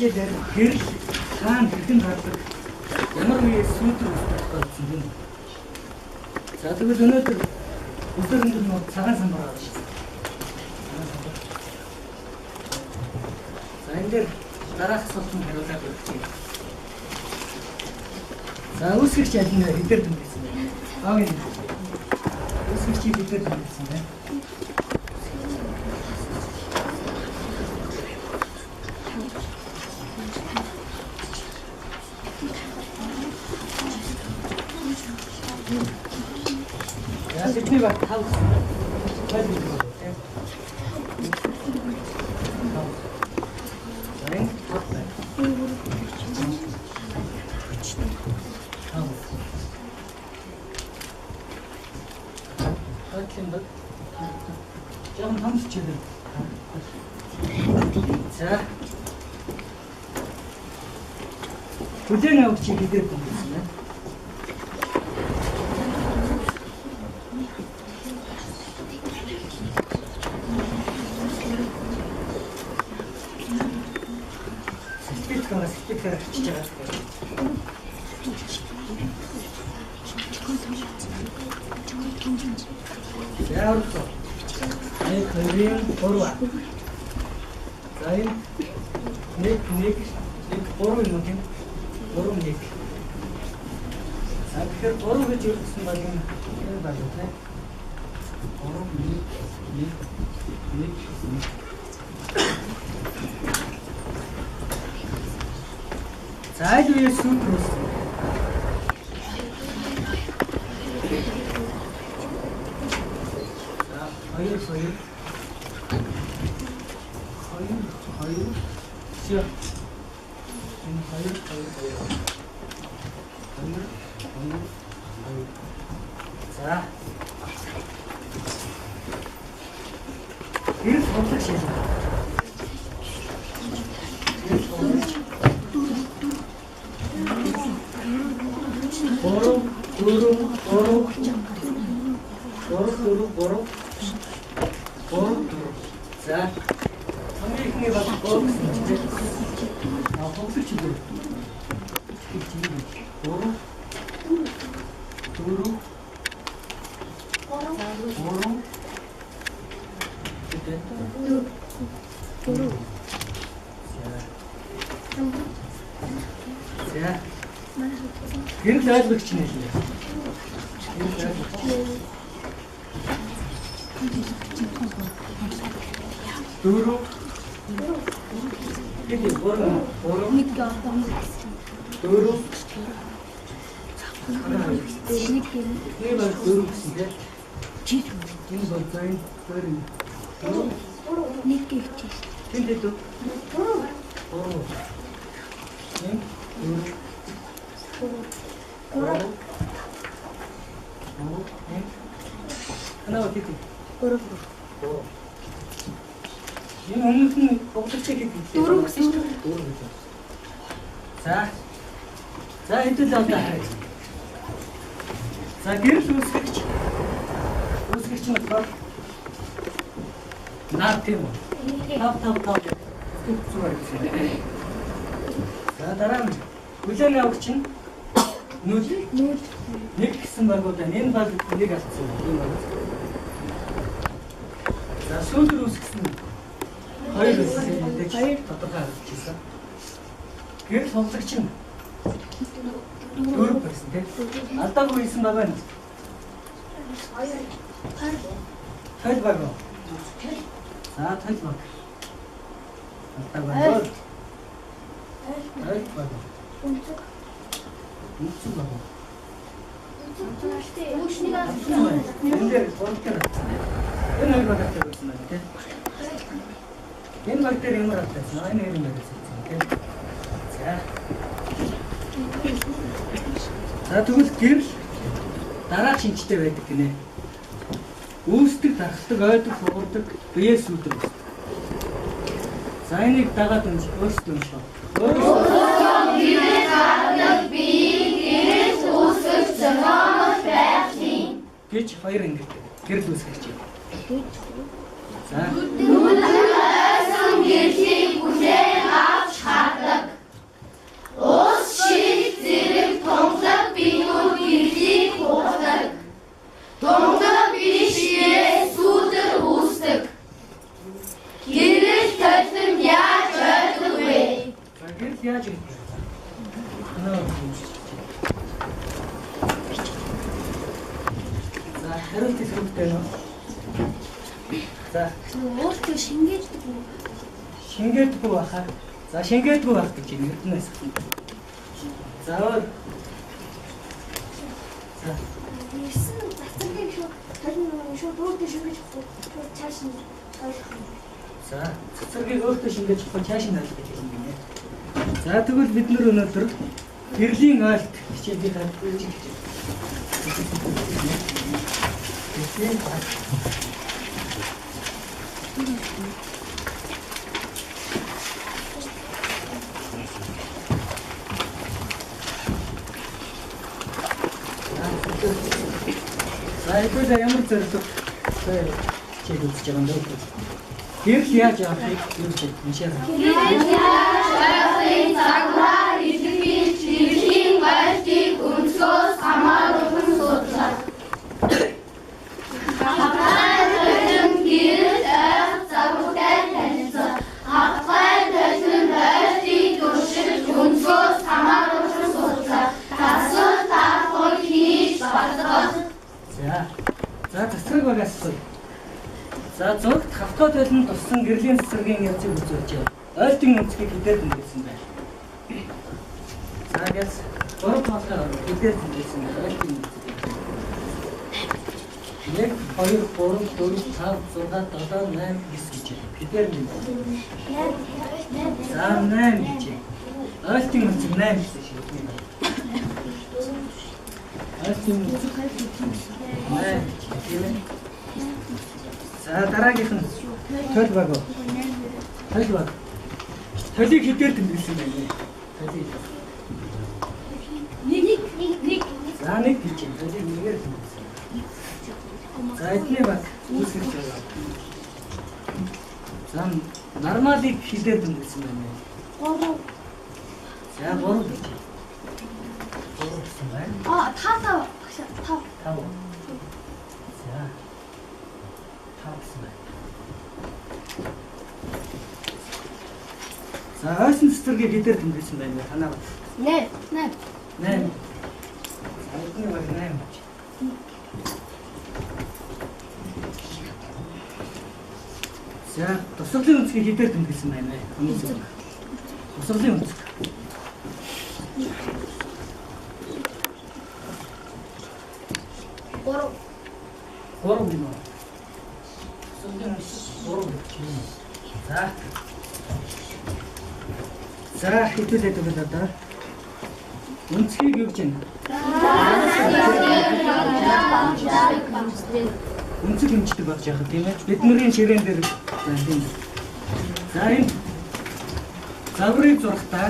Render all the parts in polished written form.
хичээлээр гэрэл хаана хэрхэн гардаг ямар үеэс сүйдэр устгах болсон юм. За тэгвэл өнөөдөр өдөр нөө цагаан сан байгаа шүү. За энэ дээр дараах асуултанд хариулаад өгье. За үүсгэгч аль нь хэдэр дүнсэн бэ? Аагийн үүсгэгч хэдэр дүнсэн бэ? Бидний баг тав. Жаахан хамсч хэлээ. За. Хүлээн авах чи хэдэр дүнсэн бэ? Сэтгэлээр очиж байгаа. Яарч. Нэг хоёрын гурав. Зайн нэг гурав юм тийм. Гурав нэг. Тэгэхээр гурав гэж юусэн баг юм байна тийм. Гурав нэг. Зайл үеэс сүйтрүүс. За хоёр. Всё. Энэ хоёр. За. Ирс бодлоо шээ. За. Хамгийн ихний баг гол гэсэн чинь хогсож идэв. За. Гэрэл ойлгогч нэ лээ. Дөрөв. Эдгээр гурав. Нэг гатам. Дөрөв. Нэг баг дөрөв гэсэн тийм. Чиг. Энэ бол зайн дөрөв. Нэг гэвч. Тэнд дөө. Гурав. Нэг дөрөв. Анаа кит. Гурав. Энэ өмнөх нь бодлогч хийх гэдэг. Дөрөв гэсэн. За. За хэдүүл одоо харъя. За гэрэл үүсгэгч нь болохоор наад тийм үү? Тав. Зүгээр гэсэн. За дараа нь хүлээн авагч нь нүд. Нэг гэсэн байгууллага. Энэ баг нэг алдсан. Энэ баг. За сүүлд үүсгэсэн хоёр тодорхой харагдчихсан. Гэрэл ховлагч нь дөрөв байсан тийм. Алдаагүй хэлсэн байгаа нь. Тал баг. За тал баг. Алдаагүй. Тал баг. Үнцэг баг. Үүшнийг авсан. Энэ болтер. Энэ хоёр багтай байсан байна тийм. Энэ баг дээр ямар алдсан? Энэ юм байсан тийм. За тэгвэл гэрэл дараа шинжтэй байдаг гинэ. Үүсдэг, дарахдаг, ойдог, хугардаг, биеэс үүдэр. За энийг дагаад өөрсдөө уншаа. Өөрсдөө гэрэл гардаг биеийг гэрэл үүсгэж зохиомж байх юм. Гэж хоёр ингэ гэрэл үүсгэж юм. За. Нүд ойсон гэрлийг хүлээн авч хаддаг хариулт хэлбэртэй нөө. За, өөртөө шингээдэг үү? шингээдгүй байхаа. За, шингээдгүй байх гэж юм эрдэнэс. За, за. Ирсэн цацрыг шууд өөртөө шингээж авах цааш нь ойлгох юм. За, цэцэргийг өөртөө шингээж авах цааш нь ойлгох гэж юм байна. За, тэгвэл бид нар өнөөдөр гэрлийн ойлт хичээлийг хадгалж байна. За, энэ ямар зэрэг хичээл үзэж байгаа юм бэ? Гэрэл яаж явахыг юу гэж уншаад байна? Гэрэл яаж явахыг цаглаа илэрхийлж гэрлийн ойлтыг өнцгөөс хамааруулан судлаа. Хавтгай толин гэрэл ойр загвартай танилцсан. Хавтгай толин ойлтыг туршиж өнцгөөс хамааруулан судлаа. Тасал таахыг хийж багдах. За, цэцрэг багаас асууя. За, зургт хавтгай толинд туссан гэрлийн цэцэргийн явцыг үзүүлж байна. Ойлтын өнцгийг хэдээр тэмдэглэсэн байна? За, гэж 3 тоолоор хэдээр тэмдэглэсэн байна? Ойлтын өнцгийг. 1 2 3 4 5 6 7 8 9 гэж хэдээр тэмдэглэсэн. За, 8 гэж. Ойлтын өнцөг 8 гэсэн шиг байна. Ойлтын өнцөг 8 тийм. За, дараагийнх нь тойл баг. Тойл баг. Толийг хэдээр тэмдэглэсэн байна? Толийг. Нэг. За, 1 гэж байна. Толийг нэгээр тэмдэглэсэн. За, эдний баг үүсгэж байгаа. За, нормалыг хэдээр тэмдэглэсэн байна? 3. За, 3 гэж. 3 гэсэн байна. 5. За. 5 гэсэн байна. За, хойсон цэцэргийг хэдээр тэмдэглэсэн байна вэ? Танаа. 8. 8. За, эдний баг 8 гэж. За, тусгалын өнцгийг хэдээр тэмдэглэсэн байна вэ? Тусгалын өнцөг. 3 гинэ. Тусгалын өнцөг 3 гэж. За, хэдүүлээд өгөл одоо. Өнцгийг юу гэж байна? Өнцөг хэмждэг болж яах тийм ээ. Бидний ширээн дээр байна тийм. За, энэ загварыг зурхтаа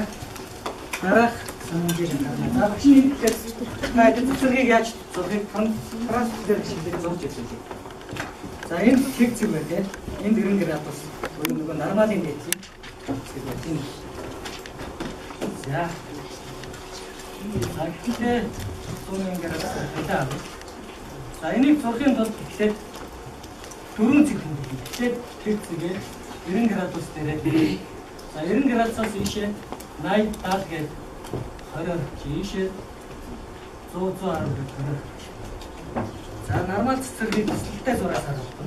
дараах санамжийг байна. За, багш энэ цэцэргийг яаж зурхыг контраст дээр шилдэг зурж ирсэн тийм. За, энэ тэг зэрэг байна тийм. Энэ 90 градус нөгөө нормалын дээд тийм. За. Агтээ 100 градус хатаа. За, энийг зурхын тулд ихлээр 4 цэг хэмжээ. Тэгэхээр тэг зэрэг 90 градус дээрээ. За, 90 градусаас ийшээ 80 70 гээд 20 ийшээ 100 110 гээд 20. За, нормал цэцэргийг төсөлтэй зураад харуулна.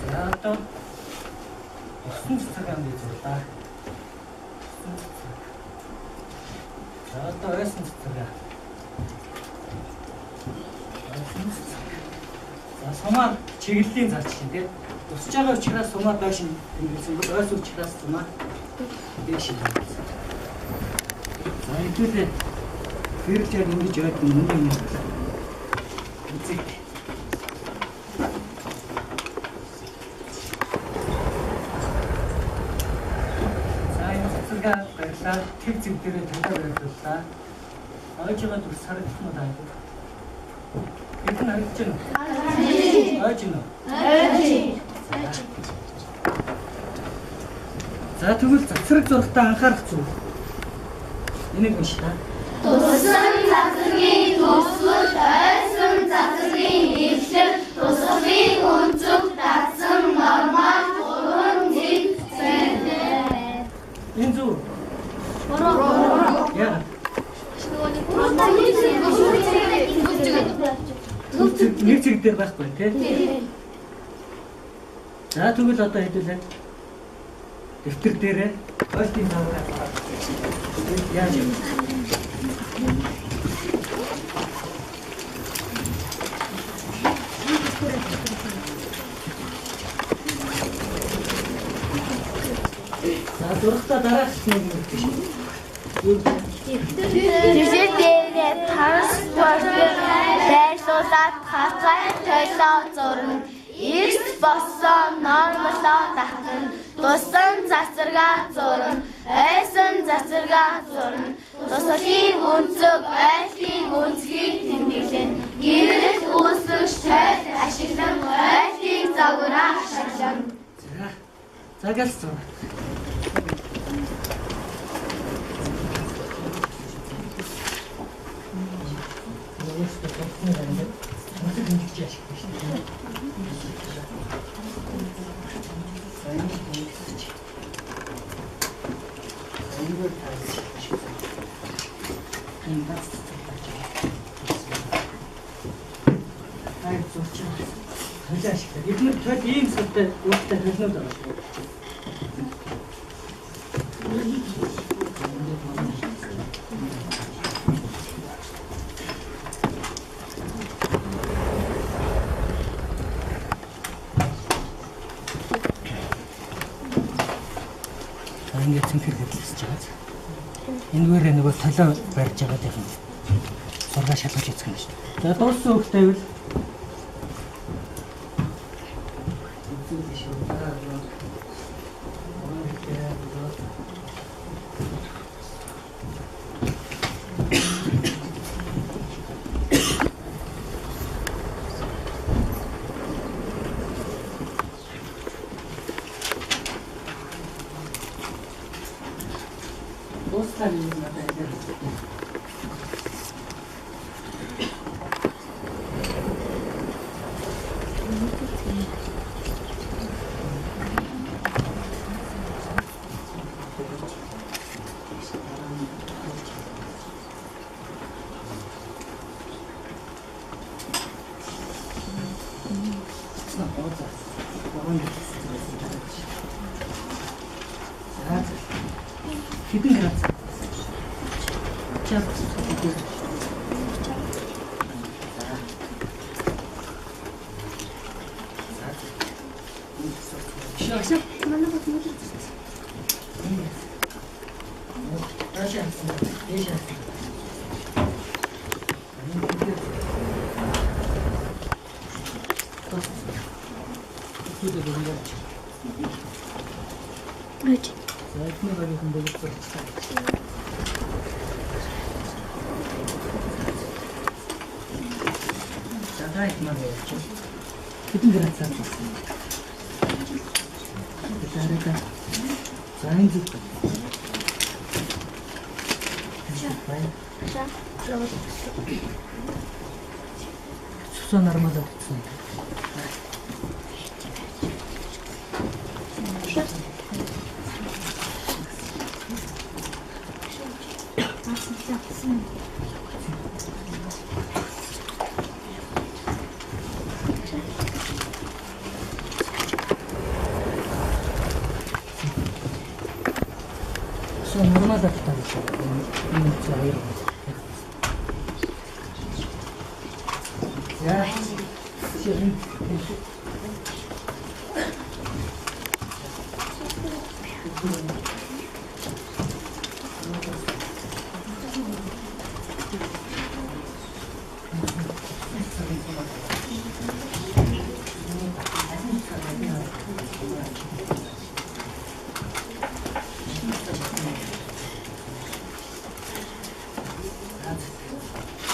За, одоо усан цэцэг амд зурлаа. За, одоо ойсон цэцэг. За, сумаар чиглэлийн зар чинь тийм. Усж байгаа учраас сумаар доош нь тэмдэглэсэн бол ойс учраас сумаар дээш нь. За, хэдүүлээ гэрэл яг ингэж яваад юм. Үзэг. За, энэ цэцэгээ барьлаа. Тэг зэг дээрээ тантаа барьлаа. Ойж байгаа тус харагдсан уу даа? Энд нь харагдаж байна уу? Ойж байна уу? За, тэгвэл цэцэрэг зурхтаа анхаарах зүйл. Энийг унш та. Туссан цацргийн тусвал ойсон цацргийн эвлэр тусгалын өнцөг татсан нормал 3 зэг байна. Энэ зөв. Бороо. Яа. Нөгөө Нэг цэг дээр байхгүй тий. За тэгвэл одоо хэдүүлээ. Дэвтэр дээрээ ойлтын загвараа гаргаад. Яаж юм? За дуртай дараах нэг юм биш. Жишээ дээр транспорт байрлуулаад хацай тойлоо зурна. Ирс боссон нормолоо татна. Тусан цацаргаа зурна. Айсан цацаргаа зурна. Тусалын өнцөг айлын өнцгийг тэмдэглэн. Гэрэл үүсгэж тойл ашиглан айлын загвараа ашиглан. За гэлцэн. Эдгээр төл ийм сүртэй ууттай төлнөд байгаа шүү. Ингээд цэнхэр хөдлөж байгаа. Эндвэрээ нөгөө толио барьж байгаа гэх юм. Сургаа шалгаж үзэх юм шүү. За дууссан хөвгтэй бол хэдэн градус? хэдэн градус аа? Дараагаа сайн зүг. Все нормально. Все нормально там еще. Я все.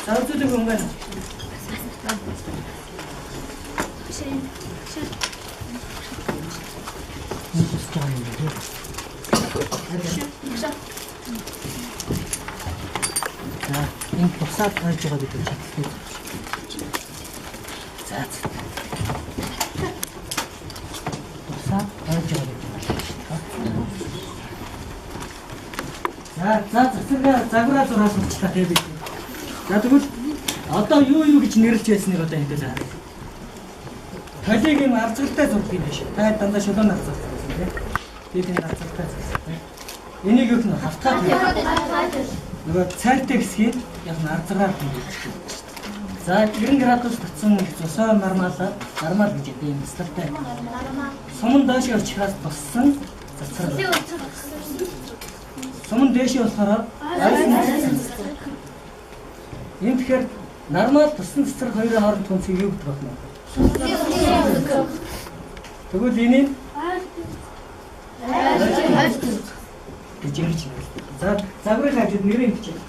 자우주도 공간. 자, 이 복사 가지고 있죠. 자, 복사 가지고 있죠. 자, 자그라 돌아서 치다 대비. 자, 두고 Одоо юу гэж нэрлэж байсныг одоо хэдэж харъя. Толиг юм арцгалтай зурдаг юм биш. Та дандаа шулуун арцгалтай гэсэн тийм. Би энэ арцгалтай гэсэн. Энийг юу гэх нь хавтгаад нөгөө цайлтай хэсгийг яг нь арцгаар хэмжиж. За 90 градус татсан цусаа нормал гэж яддаг юм сталтай. Суман доош очихаас туссан цацрал. Суман дээшээ болохоор энэ тэгэхээр нормал туссан цацрал хоёрын хооронд тунцыг юу гэдэг вэ? Тэгвэл энийг гэж ингэж байна. За загварын ажил нэрийн гэж байна.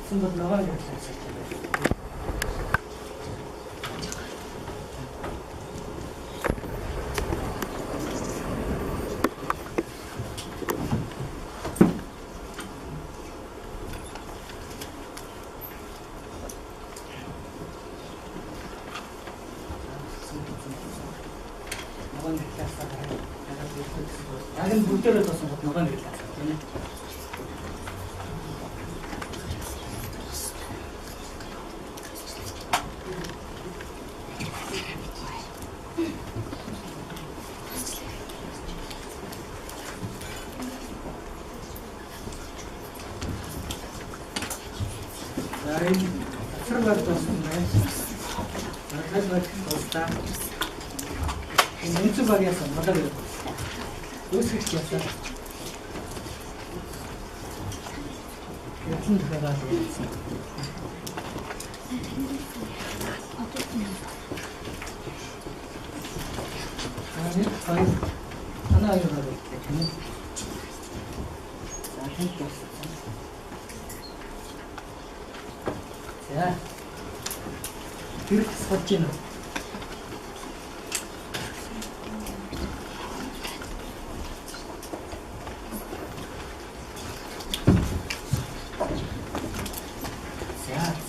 Символ ногоон гэж хэлсэн. Ногоон гэж хэлсэн. Яг нь бүгдээрээ тоосон ногоон гэж хэлсэн тийм ээ. Сарвар тоосон байна. Сарвар тоосон. Энэ багяасан бодлоо. Үсгэж яасан. Ятсан дахиад ирсэн. Ana ayırma bekle. Zaten göstersin. Ya. Bir kısmacına.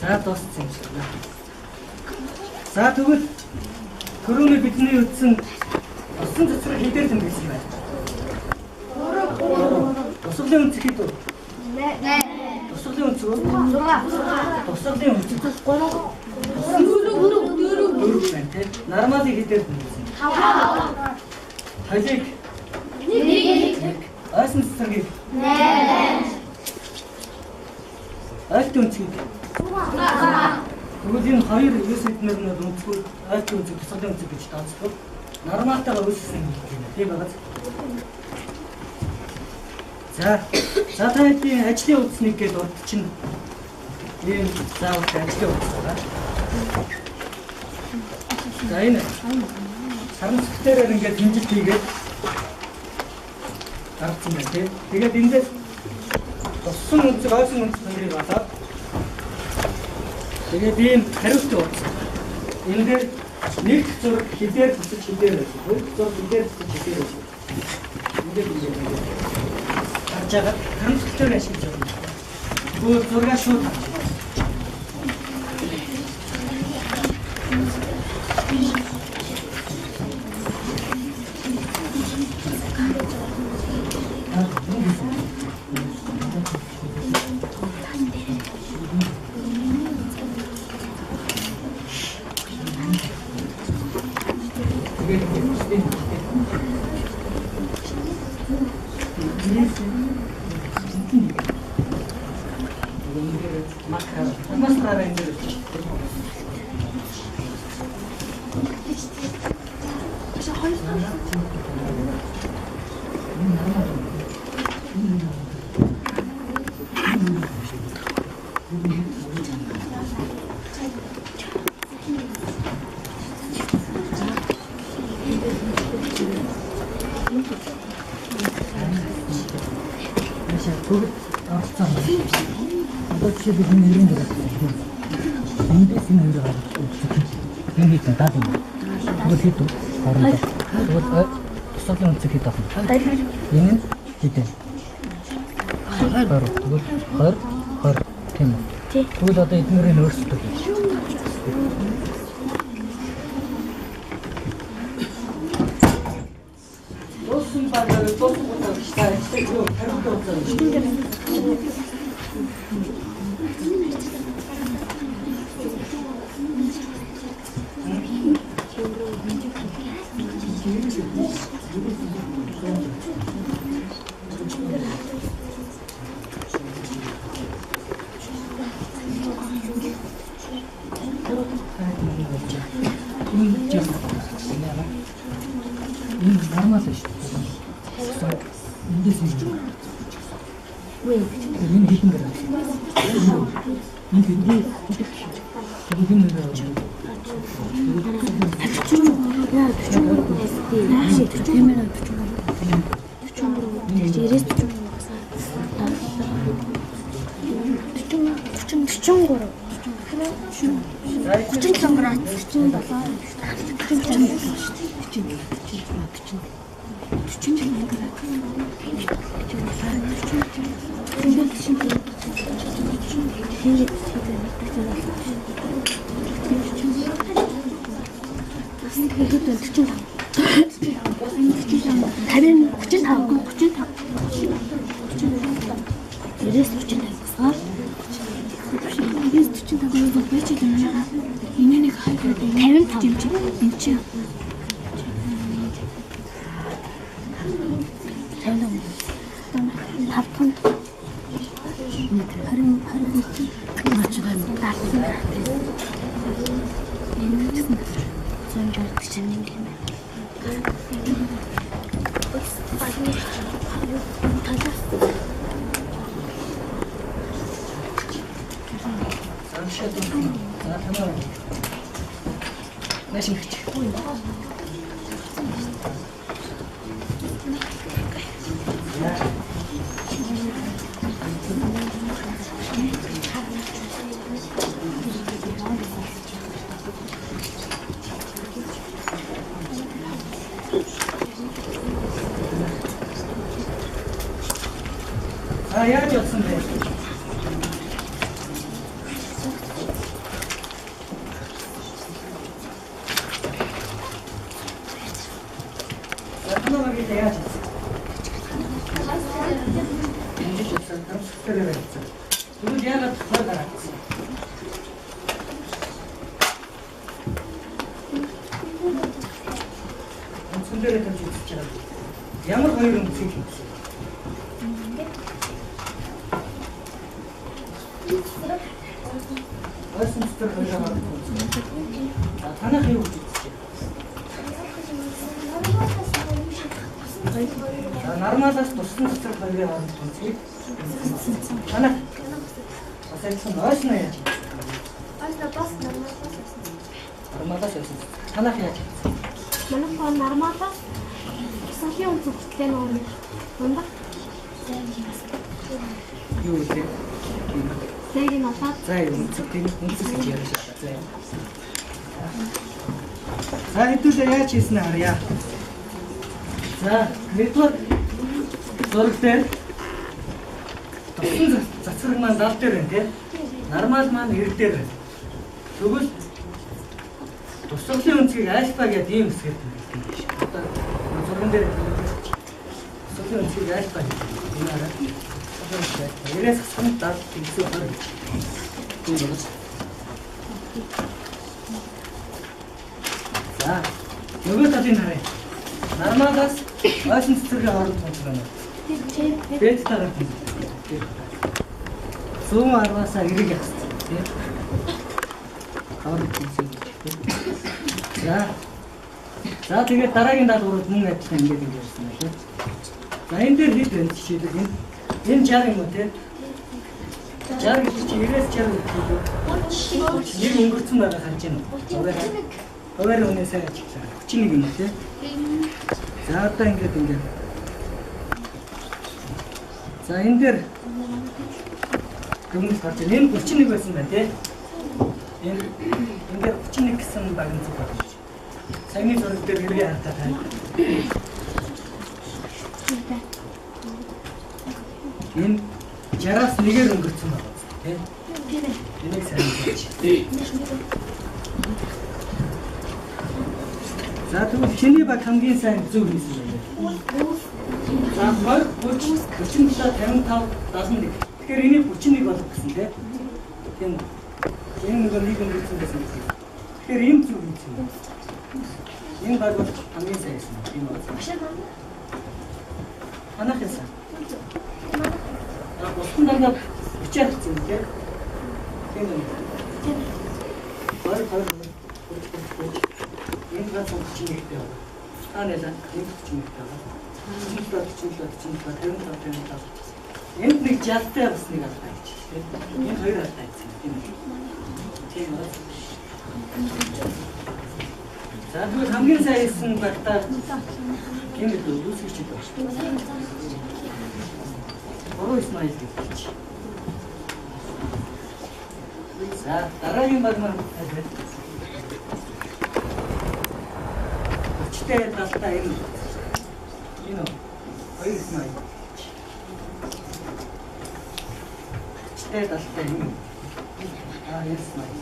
За дууссан юм шиг байна. За тэгвэл түрүүний бидний үтсэн усан цэцрэг хэдээр тэмдэглэсэн байна? 3. Тусгалын үнц хэд вэ? 8. Тусгалын үнц үү? 6. Тусгалын үнц 3. 4 байна тийм. Нормалыг хэдээр тэмдэглэсэн? 5. Хажиг 1. Асан цэцрэг 8. Айлт үнц хэд? Тэгвэл энэ хоёр үс эднэр нь өнцгөл айлт үнц тусгалын үнц гэж тооцдог. Нормалтайгаа үүссэн юм тийм байна. За та хэдийн ажлын үтснийг гээд урд чинь ийм заавал ажлын үтс байгаа. За энэ сарн цэгтэрээр ингээд хэмжилт хийгээд гаргасан байна тийм. Тэгээд эндээс туссан үнц ойсон үнц хоёрыг олоод тэгээд ийм хариуцлага утсан. Энэ дээр нэг зураг хідээр тусаж хідээр байж. Хоёр зураг хідээр тусаж хідээр байж. Ингээд харж байгаа хамтлагтай ашиглаж байна. Өөр зураг шууд авч. Одоо чи бидний нэрийн дээр. Эндээс энэ хоёр гараад. Энийг дадаг. Тэгвэл хэд вэ? 20. Тэгвэл тусгалын үнцэг хэд авах вэ? Энэ нь хэд вэ? 20. Тэгвэл 20 тийм үү? Тэгвэл одоо эднэрийн өөрсдөө Досын багаар досын утаа штайчтай юу хариуцлага өгсөн. Нормально шүү. Эндээс нь. Энэ хитэн гэрээ. Энэ хитэн. Тэгвэл энэ яаж явсан бэ? Яагаад яаж явсан? Энд явсан хамсгтэр байсан. Тэгвэл яагаад хойд гаргасан? Өнцгөрөө тавьж үзэж байгаа. Ямар хоёр өнцгийг хийсэн? Ойсон цэцэр хоёроо гаргаж үзсэн. Танах юу гэж үзсэн? Нормалаас туссан цэцэр хоёроо гаргаж үзсэн. Танах бас ажилласан ойсон яаж? Ойсон бас нормалаас ойсон. Танах яаж? Манай нормалаас сахиун зүгтлээ нөө. Унда. Юу вэ? Тэгийн атаа. За үнцгийг гэж ярьж байгаа. За хэдүүлээ яаж хийснэ харъя. За нэгдүгээр зураг дээр туссан цацраг маань зал дээр байна тийм. Нормал маань эр дээр байна. Тэгвэл тусгалын үнцгийг альфа гэдэг ийм хэсгээр байна. Одоо зурган дээр тусгалын үнцгийг альфа гэдэг. Энэ арай. Ярээс хассан дад тэгсэн байна. За, нөгөө талын харъя. Нормалаас ойсон цэцэргийн хооронд тунц байна. Бэт тарах юм. 110-аас эрэг яхсан тийм. Хооронд тунц. За тэгээд дараагийн даалгаврууд мөн адилхан ингэж ярьсан байна. За энэ дээр хэд вэ жишээлбэл энэ 60 юм уу тийм. 60 гэж чи 90-60 гэж нэг өнгөрцөн байгаа харж байна уу? Хуваар үнэ сайн ажиллаа. 31 юм тий. За одоо ингээд. За энэ дээр дүнс гарч байна. Энэ 31 байсан байна тий. Энэ дээр 31 гэсэн багын зүг байна. Саяны зураг дээр хэрэгээ хартаа тань. Энэ 60-аас 1-ээр өнгөрцөн байна. Тийм. Энийг сайн хийж. За тэгвэл чиний баг хамгийн сайн зөв хийсэн байна. За 20 30 47 55 71. Тэгэхээр энийг 31 болгох гэсэн тийм. Энэ нэг өнгөрцөн гэсэн. Тэгэхээр ийм зөв хийсэн. Энэ баг бол хамгийн сайн хийсэн. Тийм үү? Манайх яасан? Босхон дандаа бичээд хэлсэн тийм. Тийм үү? Энэ гал чинь ихтэй байна. Таанаа энэ чинь ихтэй байна. Энд нэг жалтай бас нэг алдаа гэж. Энэ хоёр алдаа гэсэн тийм үү? Тийм үү? За тэгвэл хамгийн сайн хийсэн багтаа энэ л үүсгэж байна. Орой смайл гэж. За дараагийн баг маань өчтөр талтаа энэ хоёр смайл. Өчтөр талтаа энэ энэ смайл.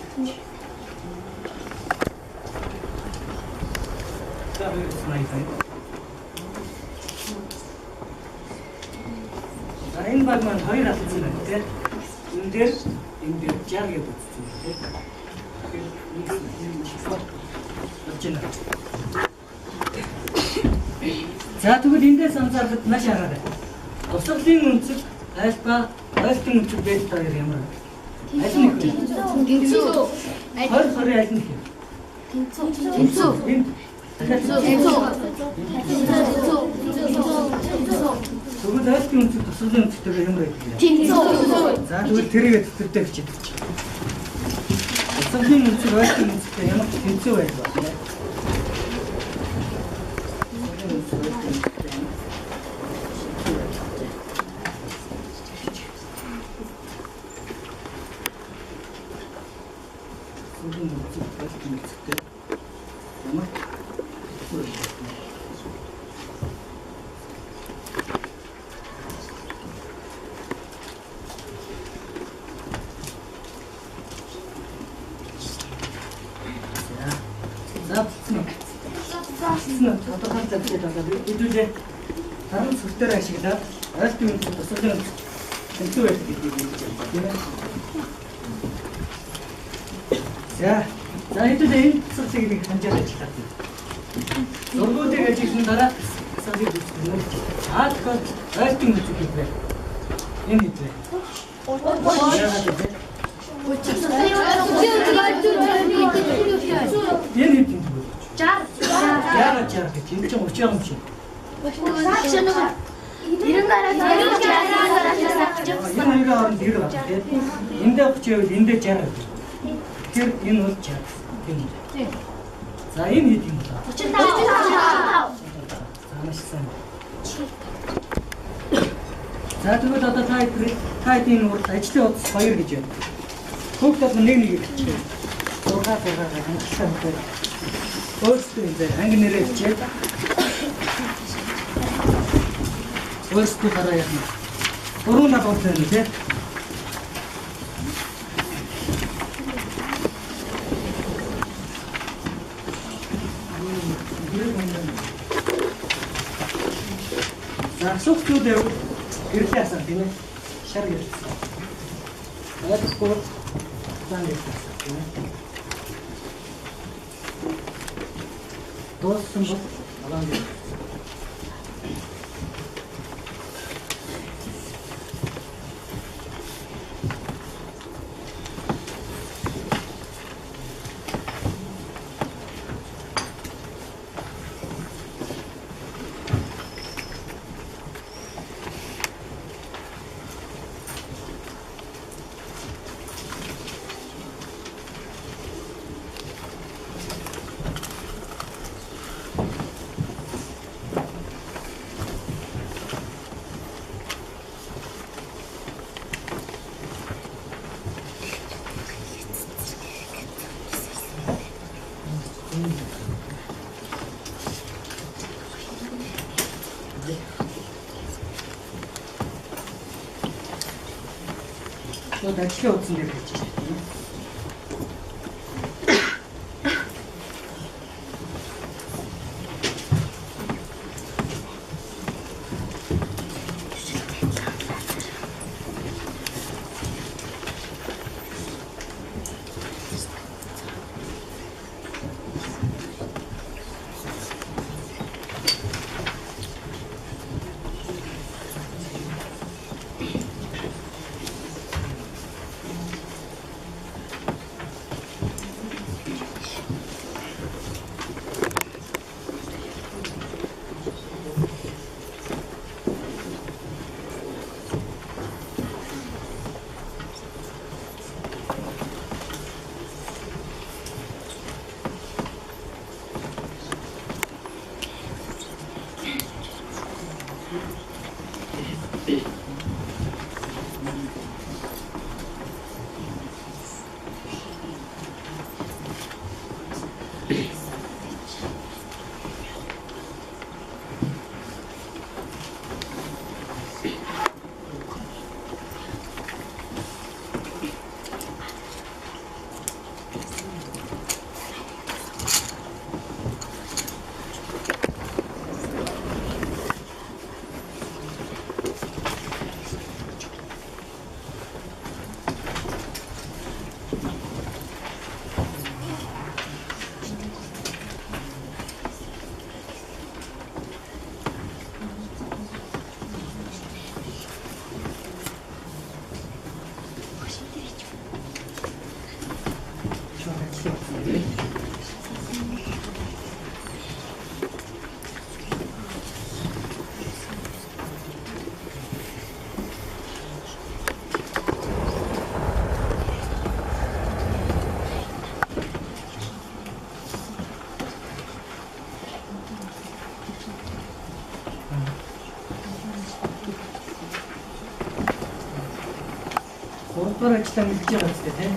За хоёр смайл. Энэ баг маань хоёр алдсан байна тийм. Энэ дээр 60 гэж үзсэн тийм. За тэгвэл эндээс анзаарлаад маш аргатай. Тусгалын өнцөг альба ойлтын өнцөг байдаг хоёр ямар вэ? Аль нь вэ? Тэнцүү. Хоёр аль нь вэ? Тэнцүү. Тэгвэл ойлтын өнцөг тусгалын өнцөгтэй ямар байдаг вэ? Тэнцүү. За тэгвэл тэрийгэ төвтэй хичээд. Тусгалын өнцөг ойлтын өнцөгтэй ямар тэнцүү байдаг вэ? Идүүлээ таран сүртээр ашиглаад ойлтын өнцөг тусгалын тэнцүү байдаг гэдгийг хэлж байна тийм ээ. За хэдүүлээ энэ цэцгийг нэг ханжаад ажиллаад байна. Зургуудыг ажигласан дараа цэцгийг үзсэн. Тэгэхээр ойлтын өнцөг хийвээ. Энэ хийвээ. Энэ хийвээ. Яагаад яах гэж энэ чинь 30 юм шиг. Ирэн гараад энэ хоёрын хооронд дэр байна тийм. Эндээ 30 байвал эндээ 60. Тэгэхээр энэ бол 60. Тийм. За энэ хэд юм бэ? 35. За маш сайн. За тэгвэл одоо та энэ урд ажлын удас 2 гэж байна. Хүүхд бол нэг хэлчихээ. 6 хангалттай байна. Өөрсдөө анги нэрээ хичээд өөрсдөө хараа яана. Уруу на болтой юм тий. За асуултууд ирлээ асаа тийм ээ. Шар ирлээ. Тэгэхгүй зан ирлээ тийм ээ. Дууссан бол алан дээр. шууд ажлын утсан дээр хийж байна. Гуравдугаар ажиллаа мэдж байгаа ч тийм.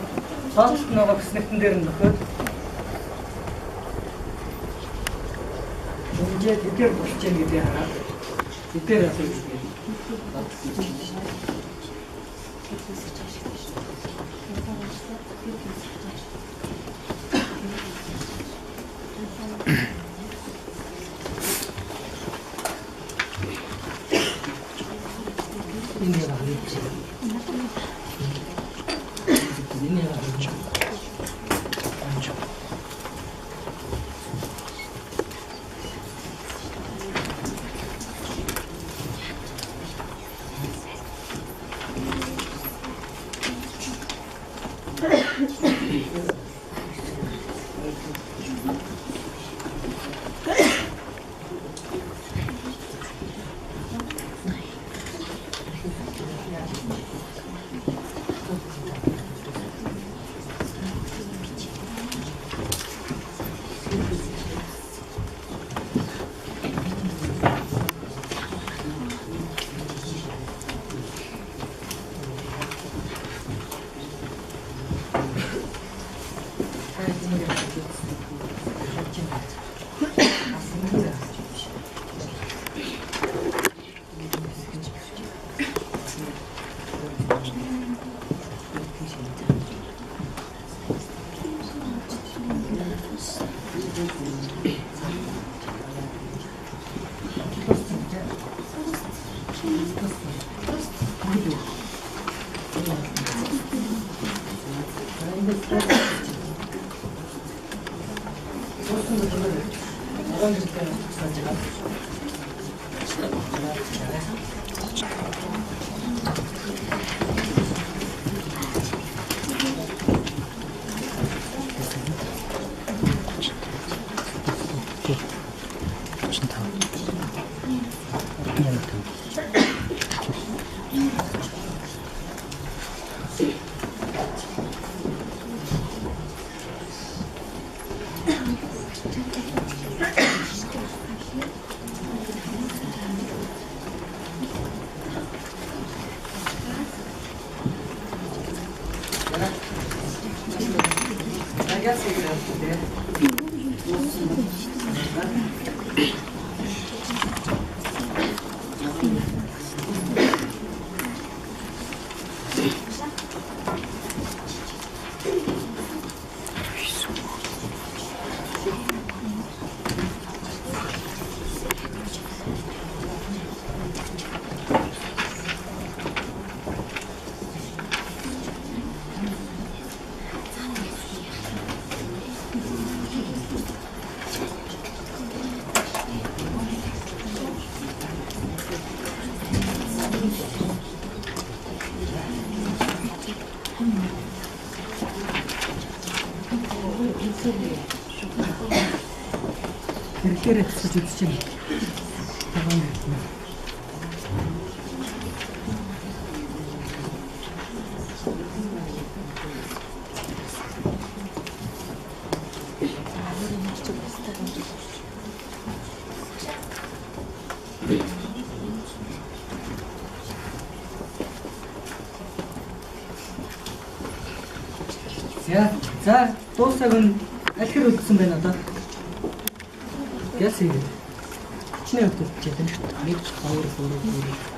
Цаашд нөгөө бүснэгтэн дээр нь нөхөд. Үнжээ тэдгээр болчихно гэдгийг хараад тэдгээр асуу гэдэг. Энэ яа гэж. хэрэглээрээ тусгаж үзэж байна. Таван. За, дуусаг нь аль хэр үлдсэн байна одоо? Яс хийгээд. Чиний хувьд үлдчихэд байна. 1 2 3 4.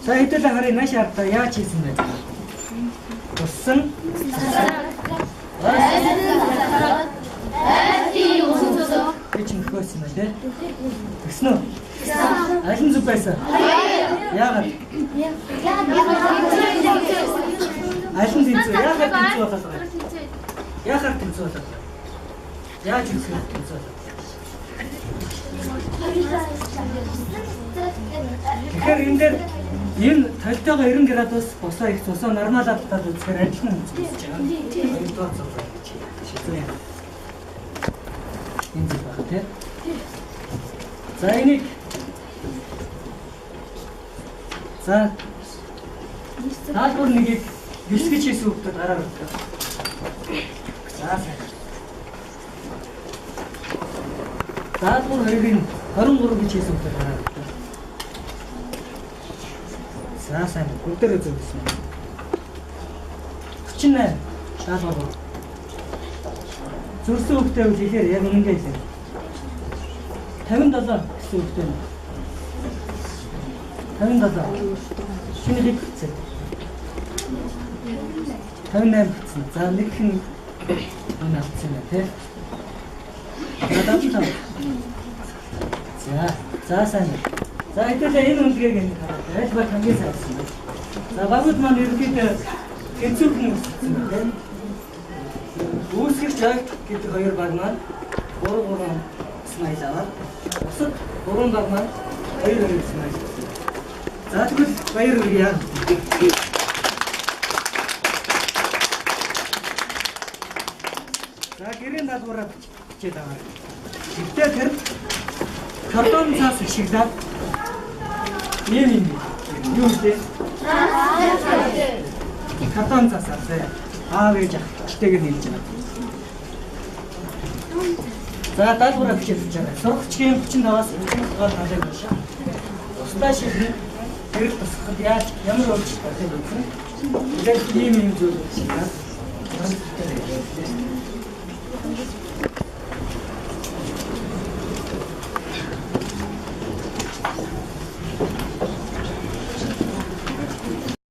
За хэдүүлээ харъя нааш ардаа яаж хийсэн бэ? Туссан. Эч нөхөөсөн мэ те? Тэгсэн үү? Алин зүг байсан? Яагаад? Алин тэнцүү. Яагаад тэнцүү болоо? Яагаад тэнцүү болоо? Яаж тэнцүү болоо? Тэгэхээр энэ дээр энэ толтойгоо 90 градус босоо их цусаа нормал автаад үзэхээр адилхан үзэж байгаа. Хоёрдугаар цусаа шийдвэр юм. Энэ зүйл баг тий. За энийг таалбар нэгийг бэлтгэж хийсэн хүүхдэд гараар өгдөг. За сайн. Таалбар 2-ыг 23 гэж хийсэн хүүхдэд гараар өгдөг. За сайн бүгдээрээ зөвсөн. 48 таалбар. Зүрсэн хүүхдэд үл ихээр яг үнэнгээ хэлээ. 57 гэсэн хүүхдэд. 57. Шинэ хэд гэсэн? 58 гэсэн. За нэг хэн энэ авсан байна тий. За сайн. За хэдүүлээ энэ үнэлгээг энэ хараад байж баг хамгийн сайнсан. За багууд маань ерөнхийдөө тэнцвэрхэн үүссэн байна. Үүсгэж яг гэдэг хоёр баг маань 3 смайл аваад бусад 3 баг маань 2 смайл. За тэгвэл баяр хүргье. За гэрийн даалгавраа бичээд аваа. Тэгтээ тэр картон цаас ашиглаад юм юу вэ? Картон цаас аваа. Аав ээж ахтэйг нь хэлж байгаа. За даалгавраа бичиж байгаа. Сургачгийн 35-аас 35 гол халыг байна. Устдаа шийдэх хэрэг тусахад яаж ямар өөрчлөлт гарах вэ? Тэгээд ийм зүйл байна.